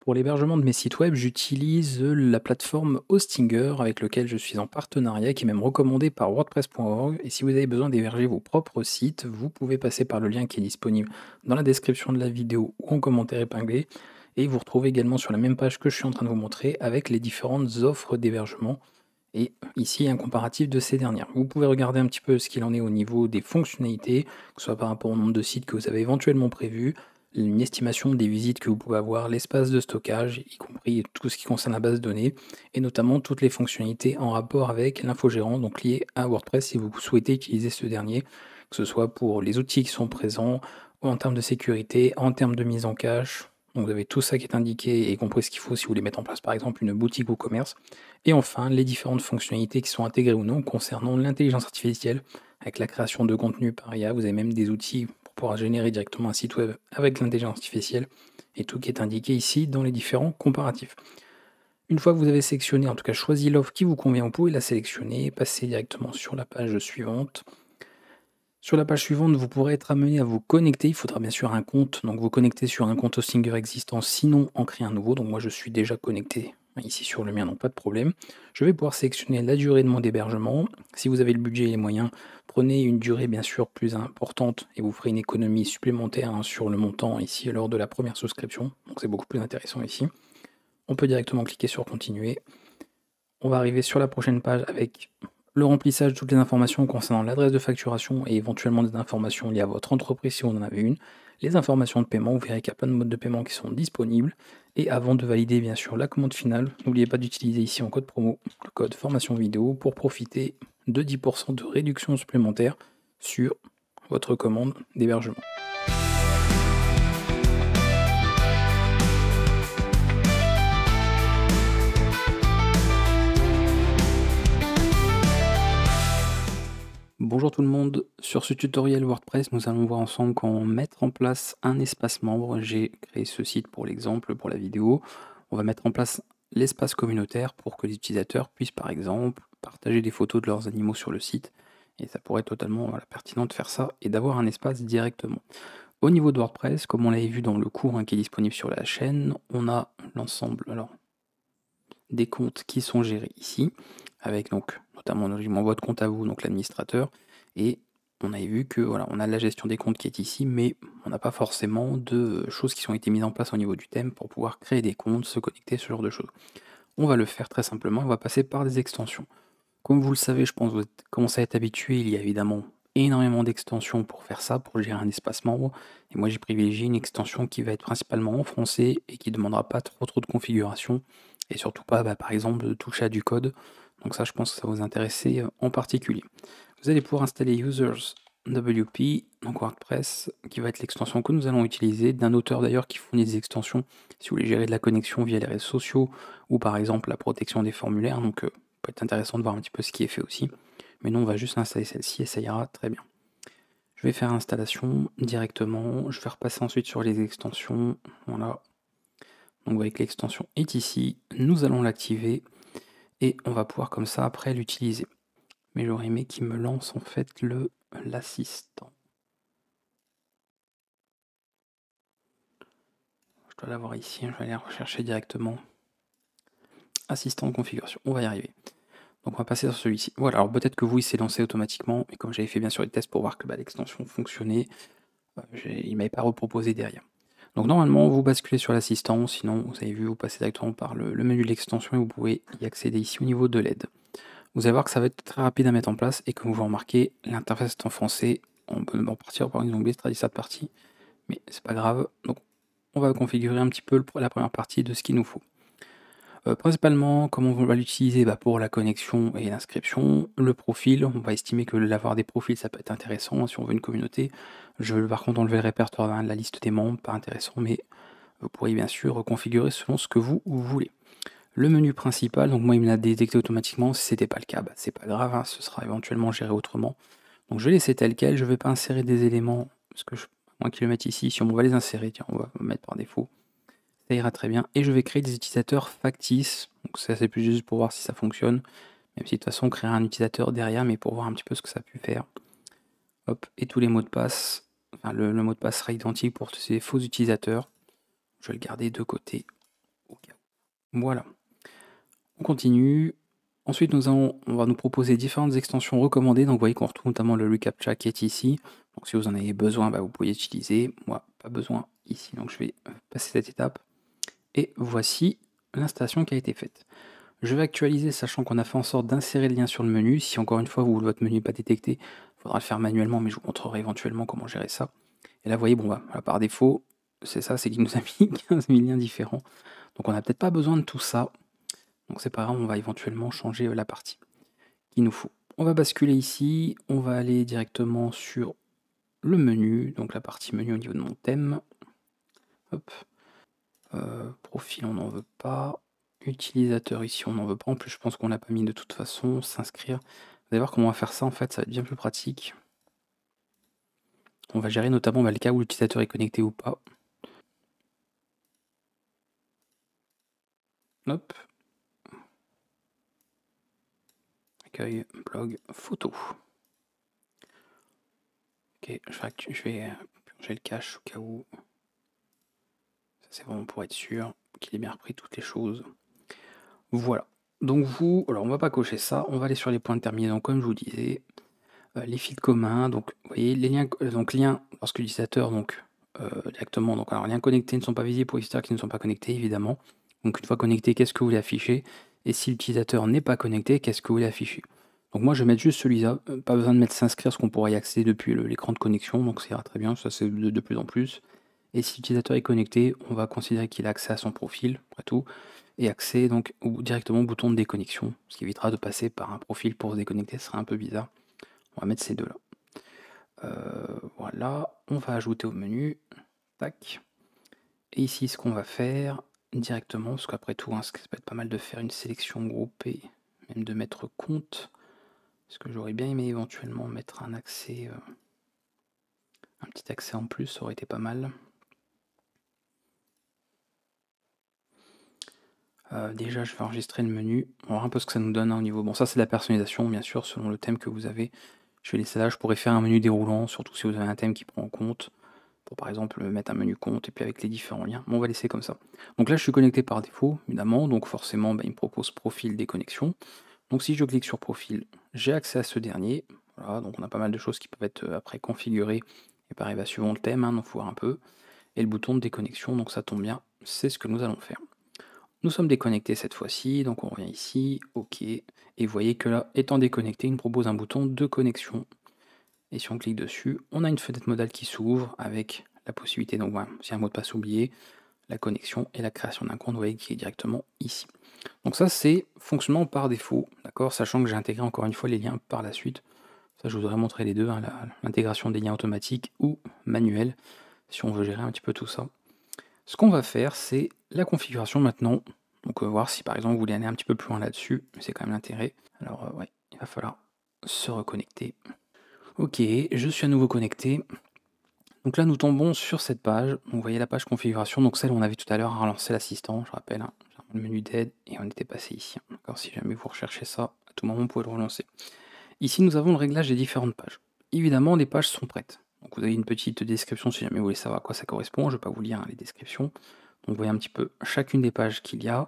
Pour l'hébergement de mes sites web, j'utilise la plateforme Hostinger avec lequel je suis en partenariat, qui est même recommandée par WordPress.org. Et si vous avez besoin d'héberger vos propres sites, vous pouvez passer par le lien qui est disponible dans la description de la vidéo ou en commentaire épinglé. Et vous retrouvez également sur la même page que je suis en train de vous montrer avec les différentes offres d'hébergement. Et ici, un comparatif de ces dernières. Vous pouvez regarder un petit peu ce qu'il en est au niveau des fonctionnalités, que ce soit par rapport au nombre de sites que vous avez éventuellement prévus, une estimation des visites que vous pouvez avoir, l'espace de stockage, y compris tout ce qui concerne la base de données, et notamment toutes les fonctionnalités en rapport avec l'infogérant, donc liées à WordPress si vous souhaitez utiliser ce dernier, que ce soit pour les outils qui sont présents, ou en termes de sécurité, en termes de mise en cache. Donc vous avez tout ça qui est indiqué, y compris ce qu'il faut si vous voulez mettre en place par exemple une boutique ou commerce. Et enfin, les différentes fonctionnalités qui sont intégrées ou non concernant l'intelligence artificielle, avec la création de contenu par IA. Vous avez même des outils pour pouvoir générer directement un site web avec l'intelligence artificielle, et tout qui est indiqué ici dans les différents comparatifs. Une fois que vous avez sélectionné, en tout cas choisi l'offre qui vous convient, vous pouvez la sélectionner et passer directement sur la page suivante. Sur la page suivante, vous pourrez être amené à vous connecter. Il faudra bien sûr un compte, donc vous connecter sur un compte Hostinger existant, sinon en créer un nouveau. Donc moi je suis déjà connecté ici sur le mien, donc pas de problème. Je vais pouvoir sélectionner la durée de mon hébergement. Si vous avez le budget et les moyens, prenez une durée bien sûr plus importante et vous ferez une économie supplémentaire sur le montant ici lors de la première souscription. Donc c'est beaucoup plus intéressant ici. On peut directement cliquer sur continuer. On va arriver sur la prochaine page avec le remplissage de toutes les informations concernant l'adresse de facturation et éventuellement des informations liées à votre entreprise si vous en avez une, les informations de paiement, vous verrez qu'il y a plein de modes de paiement qui sont disponibles. Et avant de valider bien sûr la commande finale, n'oubliez pas d'utiliser ici en code promo le code formation vidéo pour profiter de 10% de réduction supplémentaire sur votre commande d'hébergement. Bonjour tout le monde, sur ce tutoriel WordPress, nous allons voir ensemble comment mettre en place un espace membre. J'ai créé ce site pour l'exemple, pour la vidéo. On va mettre en place l'espace communautaire pour que les utilisateurs puissent par exemple partager des photos de leurs animaux sur le site. Et ça pourrait être totalement pertinent de faire ça et d'avoir un espace directement. Au niveau de WordPress, comme on l'avait vu dans le cours qui est disponible sur la chaîne, on a l'ensemble des comptes qui sont gérés ici, avec donc notamment votre compte à vous, donc l'administrateur, et on avait vu que voilà, on a la gestion des comptes qui est ici, mais on n'a pas forcément de choses qui ont été mises en place au niveau du thème pour pouvoir créer des comptes, se connecter, ce genre de choses. On va le faire très simplement, on va passer par des extensions. Comme vous le savez, je pense que vous commencez à être habitué, il y a évidemment énormément d'extensions pour faire ça, pour gérer un espace membre, et moi j'ai privilégié une extension qui va être principalement en français et qui ne demandera pas trop de configuration, et surtout pas par exemple de toucher à du code, donc ça je pense que ça va vous intéresser en particulier. Vous allez pouvoir installer Users WP, donc WordPress, qui va être l'extension que nous allons utiliser, d'un auteur d'ailleurs qui fournit des extensions si vous voulez gérer de la connexion via les réseaux sociaux, ou par exemple la protection des formulaires, donc peut être intéressant de voir un petit peu ce qui est fait aussi. Mais nous, on va juste installer celle-ci et ça ira très bien. Je vais faire installation directement. Je vais repasser ensuite sur les extensions. Voilà. Donc vous voyez que l'extension est ici. Nous allons l'activer et on va pouvoir comme ça après l'utiliser. Mais j'aurais aimé qu'il me lance en fait l'assistant. Je dois l'avoir ici. Je vais aller rechercher directement. Assistant de configuration. On va y arriver. Donc on va passer sur celui-ci. Voilà, alors peut-être que vous, il s'est lancé automatiquement, et comme j'avais fait bien sûr les tests pour voir que l'extension fonctionnait, il ne m'avait pas reproposé derrière. Donc normalement, vous basculez sur l'assistant, sinon vous avez vu, vous passez directement par le menu de l'extension et vous pouvez y accéder ici au niveau de l'aide. Vous allez voir que ça va être très rapide à mettre en place, et comme vous remarquez, l'interface est en français. On peut en partir par une onglet traduit cette partie, mais c'est pas grave. Donc on va configurer un petit peu la première partie de ce qu'il nous faut. Principalement, comment on va l'utiliser pour la connexion et l'inscription. Le profil, on va estimer que l'avoir des profils, ça peut être intéressant si on veut une communauté. Je vais par contre enlever le répertoire de la liste des membres, pas intéressant, mais vous pourriez bien sûr reconfigurer selon ce que vous voulez. Le menu principal, donc moi il me l'a détecté automatiquement, si c'était pas le cas, c'est pas grave, ce sera éventuellement géré autrement. Donc je vais laisser tel quel, je ne vais pas insérer des éléments, parce que moins qu'ils le mettent ici, si on va les insérer, tiens, on va le mettre par défaut. Ça ira très bien. Et je vais créer des utilisateurs factices. Donc ça c'est plus juste pour voir si ça fonctionne. Même si de toute façon on créera un utilisateur derrière, mais pour voir un petit peu ce que ça a pu faire. Hop, et tous les mots de passe. Enfin le mot de passe sera identique pour tous ces faux utilisateurs. Je vais le garder de côté. Voilà. On continue. Ensuite, on va nous proposer différentes extensions recommandées. Donc, vous voyez qu'on retrouve notamment le reCAPTCHA qui est ici. Donc, si vous en avez besoin, vous pouvez l'utiliser. Moi, pas besoin ici. Donc, je vais passer cette étape. Et voici l'installation qui a été faite. Je vais actualiser, sachant qu'on a fait en sorte d'insérer le lien sur le menu. Si encore une fois, votre menu n'est pas détecté, il faudra le faire manuellement, mais je vous montrerai éventuellement comment gérer ça. Et là, vous voyez, bon, voilà, par défaut, c'est ça, c'est qu'il nous a mis 15 000 liens différents. Donc, on n'a peut-être pas besoin de tout ça. Donc, c'est pas grave, on va éventuellement changer la partie qu'il nous faut. On va basculer ici, on va aller directement sur le menu, donc la partie menu au niveau de mon thème. Hop. Profil, on n'en veut pas. Utilisateur ici, on n'en veut pas. En plus, je pense qu'on l'a pas mis de toute façon. S'inscrire. Vous allez voir comment on va faire ça, en fait, ça va être bien plus pratique. On va gérer notamment le cas où l'utilisateur est connecté ou pas. Hop. Accueil, blog, photo. Ok, je vais purger le cache au cas où. Ça, c'est vraiment pour être sûr qu'il ait bien repris toutes les choses. Voilà. Donc alors on va pas cocher ça, on va aller sur les points de terminaison comme je vous disais. Les fils communs, donc vous voyez les liens, liens lorsque l'utilisateur directement, donc alors liens connectés ne sont pas visibles pour les utilisateurs qui ne sont pas connectés évidemment. Donc une fois connecté, qu'est-ce que vous voulez afficher? Et si l'utilisateur n'est pas connecté, qu'est-ce que vous voulez afficher? Donc moi je vais mettre juste celui-là, pas besoin de mettre s'inscrire, parce qu'on pourra y accéder depuis l'écran de connexion, donc ça ira très bien, ça c'est de plus en plus. Et si l'utilisateur est connecté, on va considérer qu'il a accès à son profil, après tout, et accès donc directement au bouton de déconnexion, ce qui évitera de passer par un profil pour se déconnecter, ce serait un peu bizarre. On va mettre ces deux-là. Voilà, on va ajouter au menu. Tac. Et ici, ce qu'on va faire directement, parce qu'après tout, ça peut être pas mal de faire une sélection groupée, même de mettre compte. Parce que j'aurais bien aimé éventuellement mettre un accès, un petit accès en plus, ça aurait été pas mal. Déjà, je vais enregistrer le menu. On va voir un peu ce que ça nous donne au niveau. Bon, ça, c'est la personnalisation, bien sûr, selon le thème que vous avez. Je vais laisser là, je pourrais faire un menu déroulant, surtout si vous avez un thème qui prend en compte. Pour par exemple mettre un menu compte et puis avec les différents liens. Mais on va laisser comme ça. Donc là, je suis connecté par défaut, évidemment. Donc forcément, il me propose profil déconnexion. Donc si je clique sur profil, j'ai accès à ce dernier. Voilà, donc on a pas mal de choses qui peuvent être après configurées. Et pareil, suivant le thème, donc il faut voir un peu. Et le bouton de déconnexion, donc ça tombe bien, c'est ce que nous allons faire. Nous sommes déconnectés cette fois-ci, donc on revient ici, OK. Et vous voyez que là, étant déconnecté, il me propose un bouton de connexion. Et si on clique dessus, on a une fenêtre modale qui s'ouvre avec la possibilité, donc voilà, si un mot de passe oublié, la connexion et la création d'un compte, vous voyez qui est directement ici. Donc ça c'est fonctionnement par défaut, d'accord, sachant que j'ai intégré encore une fois les liens par la suite. Ça je vous aurais montré les deux, l'intégration des liens automatiques ou manuels, si on veut gérer un petit peu tout ça. Ce qu'on va faire, c'est la configuration maintenant. Donc voir si par exemple vous voulez aller un petit peu plus loin là-dessus, c'est quand même l'intérêt. Alors ouais, il va falloir se reconnecter. Ok, je suis à nouveau connecté. Donc là, nous tombons sur cette page. Donc, vous voyez la page configuration, donc celle où on avait tout à l'heure à relancer l'assistant, je rappelle, le menu d'aide, et on était passé ici. D'accord, si jamais vous recherchez ça, à tout moment, vous pouvez le relancer. Ici, nous avons le réglage des différentes pages. Évidemment, les pages sont prêtes. Donc vous avez une petite description si jamais vous voulez savoir à quoi ça correspond. Je ne vais pas vous lire les descriptions. Donc vous voyez un petit peu chacune des pages qu'il y a.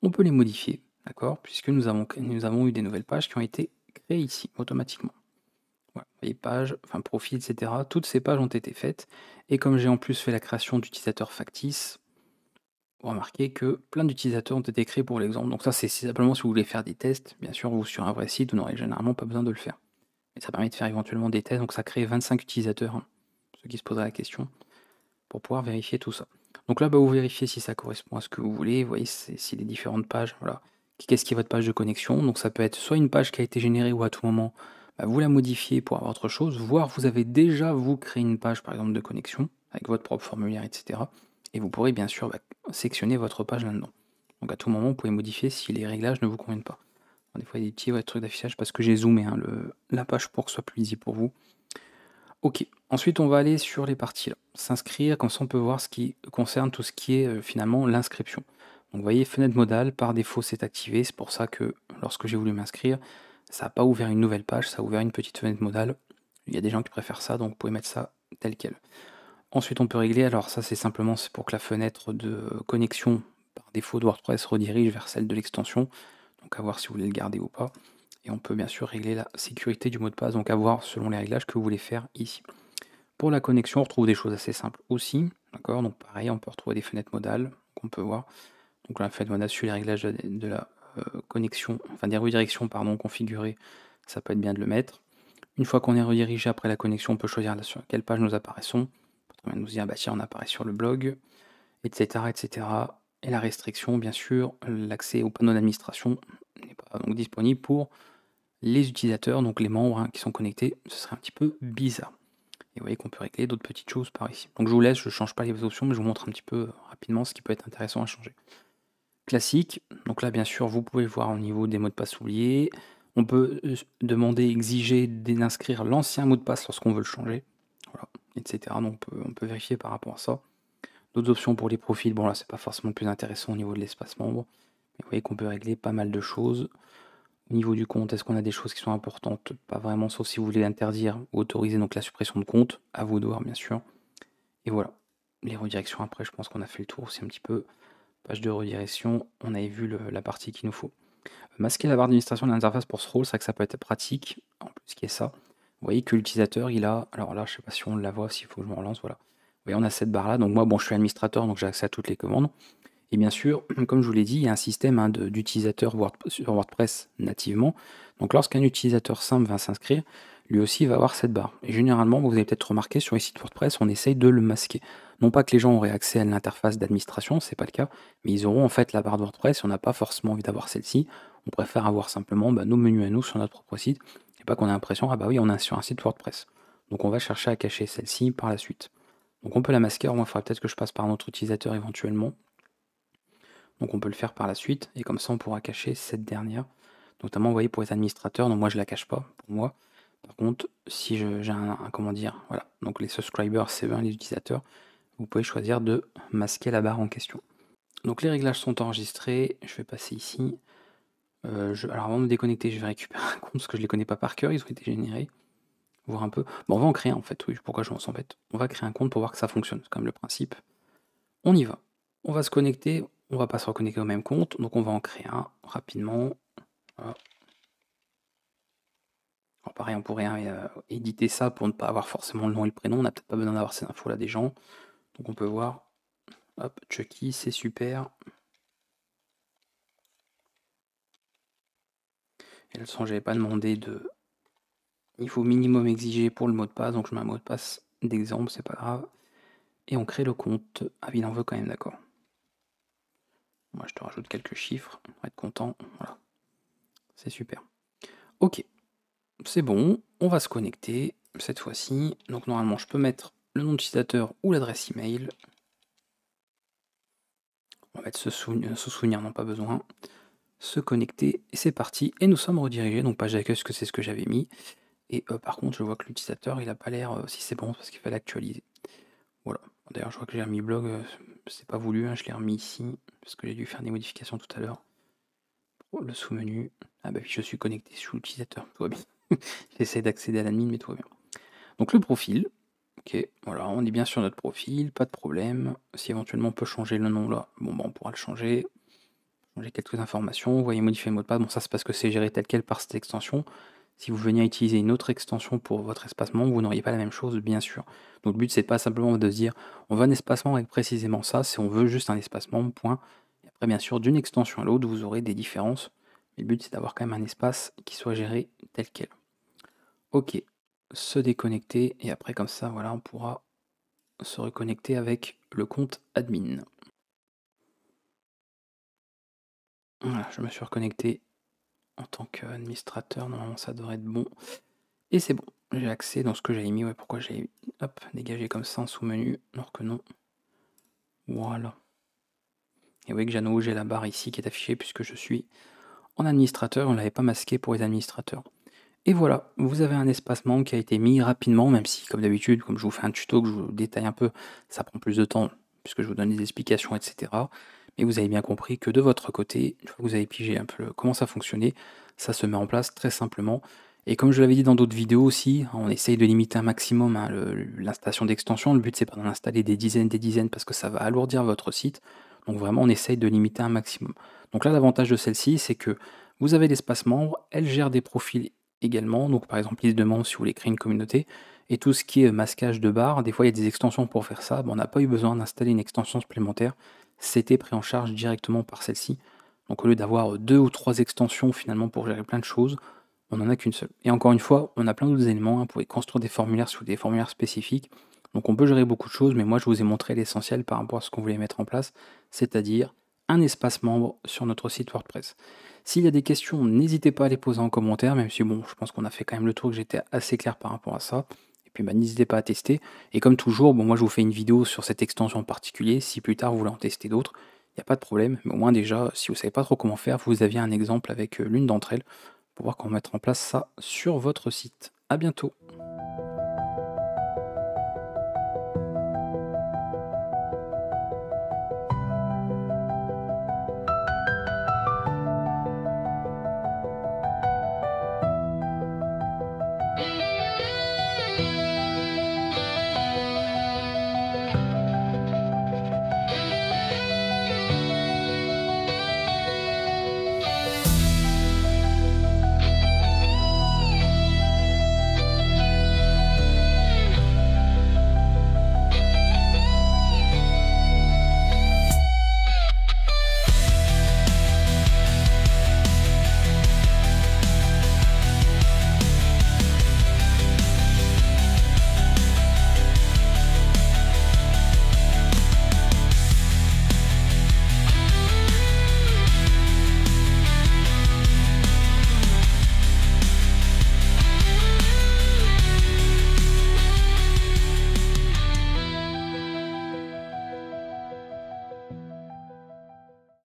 On peut les modifier, d'accord, puisque nous avons eu des nouvelles pages qui ont été créées ici, automatiquement. Voilà, les pages, enfin profil, etc. Toutes ces pages ont été faites. Et comme j'ai en plus fait la création d'utilisateurs factices, vous remarquez que plein d'utilisateurs ont été créés pour l'exemple. Donc ça, c'est simplement si vous voulez faire des tests. Bien sûr, vous sur un vrai site, vous n'aurez généralement pas besoin de le faire. Et ça permet de faire éventuellement des tests. Donc ça crée 25 utilisateurs, ceux qui se poseraient la question, pour pouvoir vérifier tout ça. Donc là, vous vérifiez si ça correspond à ce que vous voulez. Vous voyez si les différentes pages, voilà. Qu'est-ce qui est votre page de connexion? Donc ça peut être soit une page qui a été générée ou à tout moment, vous la modifiez pour avoir autre chose, voire vous avez déjà vous créé une page par exemple de connexion avec votre propre formulaire, etc. Et vous pourrez bien sûr sectionner votre page là-dedans. Donc à tout moment, vous pouvez modifier si les réglages ne vous conviennent pas. Des fois, il y a des petits trucs d'affichage parce que j'ai zoomé la page pour que ce soit plus lisible pour vous. Ok, ensuite on va aller sur les parties là. S'inscrire, comme ça on peut voir ce qui concerne tout ce qui est finalement l'inscription. Donc vous voyez, fenêtre modale, par défaut c'est activé, c'est pour ça que lorsque j'ai voulu m'inscrire, ça n'a pas ouvert une nouvelle page, ça a ouvert une petite fenêtre modale. Il y a des gens qui préfèrent ça, donc vous pouvez mettre ça tel quel. Ensuite on peut régler, alors ça c'est simplement pour que la fenêtre de connexion par défaut de WordPress redirige vers celle de l'extension, donc à voir si vous voulez le garder ou pas. Et on peut bien sûr régler la sécurité du mot de passe, donc à voir selon les réglages que vous voulez faire ici. Pour la connexion, on retrouve des choses assez simples aussi, d'accord? Donc pareil, on peut retrouver des fenêtres modales qu'on peut voir. Donc la fenêtre modale sur les réglages de la connexion, enfin des redirections pardon, configurées, ça peut être bien de le mettre. Une fois qu'on est redirigé après la connexion, on peut choisir sur quelle page nous apparaissons. On peut nous dire, bah tiens, on apparaît sur le blog, etc., etc. Et la restriction, bien sûr, l'accès au panneau d'administration n'est pas donc disponible pour les utilisateurs, donc les membres qui sont connectés. Ce serait un petit peu bizarre. Et vous voyez qu'on peut régler d'autres petites choses par ici. Donc je vous laisse, je ne change pas les options, mais je vous montre un petit peu rapidement ce qui peut être intéressant à changer. Classique, donc là bien sûr vous pouvez voir au niveau des mots de passe oubliés. On peut demander, exiger d'inscrire l'ancien mot de passe lorsqu'on veut le changer, voilà, etc. Donc on peut vérifier par rapport à ça. D'autres options pour les profils, bon là c'est pas forcément le plus intéressant au niveau de l'espace membre, mais vous voyez qu'on peut régler pas mal de choses. Au niveau du compte, est-ce qu'on a des choses qui sont importantes? Pas vraiment, sauf si vous voulez interdire ou autoriser donc la suppression de compte, à vous de voir bien sûr. Et voilà, les redirections après je pense qu'on a fait le tour, c'est un petit peu page de redirection, on avait vu la partie qu'il nous faut. Masquer la barre d'administration de l'interface pour ce rôle, c'est vrai que ça peut être pratique, en plus qu'il y ait ça. Vous voyez que l'utilisateur il a, alors là je sais pas si on la voit, s'il faut que je me relance, voilà. Vous voyez on a cette barre là, donc moi bon je suis administrateur donc j'ai accès à toutes les commandes. Et bien sûr, comme je vous l'ai dit, il y a un système d'utilisateurs sur WordPress nativement. Donc lorsqu'un utilisateur simple va s'inscrire, lui aussi va avoir cette barre. Et généralement, vous avez peut-être remarqué sur les sites WordPress, on essaye de le masquer. Non pas que les gens auraient accès à l'interface d'administration, c'est pas le cas, mais ils auront en fait la barre de WordPress et on n'a pas forcément envie d'avoir celle-ci. On préfère avoir simplement nos menus à nous sur notre propre site et pas qu'on ait l'impression, ah bah oui, on est sur un site WordPress. Donc on va chercher à cacher celle-ci par la suite. Donc on peut la masquer, au moins il faudra peut-être que je passe par un autre utilisateur éventuellement. Donc on peut le faire par la suite, et comme ça on pourra cacher cette dernière. Notamment, vous voyez, pour les administrateurs, donc moi je la cache pas, pour moi. Par contre, si j'ai comment dire, voilà, donc les subscribers, c'est bien les utilisateurs, vous pouvez choisir de masquer la barre en question. Donc les réglages sont enregistrés, je vais passer ici. Alors avant de me déconnecter, je vais récupérer un compte, parce que je ne les connais pas par cœur, ils ont été générés. Voir un peu. Bon, on va en créer en fait, oui, pourquoi je m'en s'embête. On va créer un compte pour voir que ça fonctionne, c'est quand même le principe. On y va. On va se connecter, on va pas se reconnecter au même compte, donc on va en créer un rapidement. Voilà. Alors pareil, on pourrait éditer ça pour ne pas avoir forcément le nom et le prénom, on n'a peut-être pas besoin d'avoir ces infos là des gens. Donc on peut voir, hop, Chucky, c'est super. Et la leçon, j'avais pas demandé de... Il faut minimum exiger pour le mot de passe, donc je mets un mot de passe d'exemple, c'est pas grave. Et on crée le compte. Ah, il en veut quand même, d'accord. Moi, je te rajoute quelques chiffres, on va être content, voilà. C'est super. Ok, c'est bon, on va se connecter cette fois-ci. Donc normalement, je peux mettre le nom d'utilisateur ou l'adresse email. On va mettre se souvenir, non pas besoin. Se connecter, et c'est parti. Et nous sommes redirigés, donc page d'accueil, que c'est ce que j'avais mis. Et par contre, je vois que l'utilisateur, il a pas l'air, si c'est bon, parce qu'il fallait actualiser. Voilà. D'ailleurs, je vois que j'ai remis blog, c'est pas voulu, hein, je l'ai remis ici, parce que j'ai dû faire des modifications tout à l'heure. Oh, le sous-menu. Ah bah oui, je suis connecté sous l'utilisateur, tout va bien. J'essaie d'accéder à l'admin, mais tout va bien. Donc le profil, ok, voilà, on est bien sur notre profil, pas de problème. Si éventuellement on peut changer le nom là, bon bah on pourra le changer. Changer quelques informations, vous voyez modifier le mot de passe, bon ça c'est parce que c'est géré tel quel par cette extension. Si vous veniez à utiliser une autre extension pour votre espacement, vous n'auriez pas la même chose, bien sûr. Donc le but c'est pas simplement de se dire on veut un espacement avec précisément ça, c'est on veut juste un espacement, point. Et après bien sûr d'une extension à l'autre vous aurez des différences, mais le but c'est d'avoir quand même un espace qui soit géré tel quel. Ok, se déconnecter, et après comme ça, voilà, on pourra se reconnecter avec le compte admin. Voilà, je me suis reconnecté en tant qu'administrateur, normalement ça devrait être bon. Et c'est bon, j'ai accès dans ce que j'avais mis, ouais, pourquoi j'ai dégagé comme ça en sous-menu, alors que non. Voilà. Et vous voyez que j'ai la barre ici qui est affichée puisque je suis en administrateur, on ne l'avait pas masqué pour les administrateurs. Et voilà, vous avez un espacement qui a été mis rapidement, même si comme d'habitude, comme je vous fais un tuto, que je vous détaille un peu, ça prend plus de temps, puisque je vous donne des explications, etc. Mais vous avez bien compris que de votre côté, une fois que vous avez pigé un peu comment ça fonctionnait, ça se met en place très simplement. Et comme je l'avais dit dans d'autres vidéos aussi, on essaye de limiter un maximum l'installation d'extensions. Le but c'est pas d'en installer des dizaines parce que ça va alourdir votre site. Donc vraiment, on essaye de limiter un maximum. Donc là, l'avantage de celle-ci, c'est que vous avez l'espace membre, elle gère des profils également, donc par exemple liste de membres si vous voulez créer une communauté, et tout ce qui est masquage de barres, des fois il y a des extensions pour faire ça, on n'a pas eu besoin d'installer une extension supplémentaire, c'était pris en charge directement par celle-ci. Donc au lieu d'avoir 2 ou 3 extensions finalement pour gérer plein de choses, on n'en a qu'une seule. Et encore une fois, on a plein d'autres éléments, hein, vous pouvez construire des formulaires sous des formulaires spécifiques, donc on peut gérer beaucoup de choses, mais moi je vous ai montré l'essentiel par rapport à ce qu'on voulait mettre en place, c'est-à-dire un espace membre sur notre site WordPress. S'il y a des questions, n'hésitez pas à les poser en commentaire, même si bon, je pense qu'on a fait quand même le tour, que j'étais assez clair par rapport à ça. Et puis n'hésitez pas à tester. Et comme toujours, moi je vous fais une vidéo sur cette extension en particulier. Si plus tard vous voulez en tester d'autres, il n'y a pas de problème. Mais au moins déjà, si vous ne savez pas trop comment faire, vous aviez un exemple avec l'une d'entre elles pour voir comment mettre en place ça sur votre site. A bientôt.